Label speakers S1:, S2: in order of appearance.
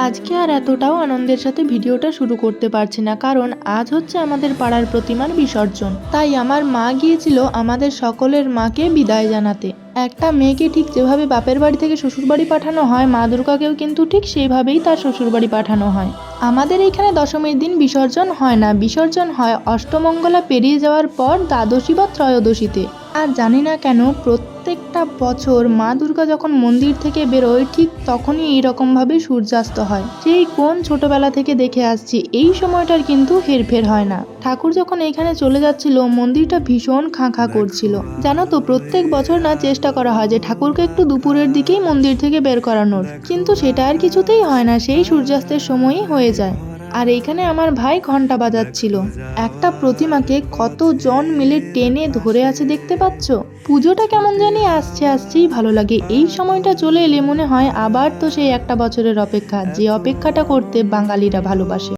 S1: আজকে আর এতটাও আনন্দের সাথে ভিডিওটা শুরু করতে পারছি না, কারণ আজ হচ্ছে আমাদের পাড়ার প্রতিমার বিসর্জন। তাই আমার মা গিয়েছিল আমাদের সকলের মাকে বিদায় জানাতে। একটা মেয়েকে ঠিক যেভাবে বাপের বাড়ি থেকে শ্বশুরবাড়ি পাঠানো হয়, মা দুর্গাকেও কিন্তু ঠিক সেইভাবেই তার শ্বশুরবাড়ি পাঠানো হয়। আমাদের এইখানে দশমীর দিন বিসর্জন হয় না, বিসর্জন হয় অষ্টমঙ্গলা পেরিয়ে যাওয়ার পর দ্বাদশী বা ত্রয়োদশীতে। আর জানি না কেন প্রত্যেকটা বছর মা দুর্গা যখন মন্দির থেকে বেরোয় ঠিক তখনই এইরকমভাবে সূর্যাস্ত হয়। সেই কোন ছোটবেলা থেকে দেখে আসছি, এই সময়টার কিন্তু হেরফের হয় না। ঠাকুর যখন এইখানে চলে যাচ্ছিল মন্দিরটা ভীষণ খাঁ খাঁ করছিল। জানো তো, প্রত্যেক বছর না চেষ্টা করা হয় যে ঠাকুরকে একটু দুপুরের দিকেই মন্দির থেকে বের করানোর, কিন্তু সেটা আর কিছুতেই হয় না, সেই সূর্যাস্তের সময়ই হয়ে যায়। আর এইখানে আমার ভাই ঘন্টা বাজাচ্ছিল। একটা প্রতিমাকে কতজন মিলে টেনে ধরে আছে দেখতে পাচ্ছ। পুজোটা কেমন জানি আসছেই ভালো লাগে। এই সময়টা চলে এলে মনে হয় আবার তো সেই একটা বছরের অপেক্ষা, যে অপেক্ষাটা করতে বাঙালিরা ভালোবাসে।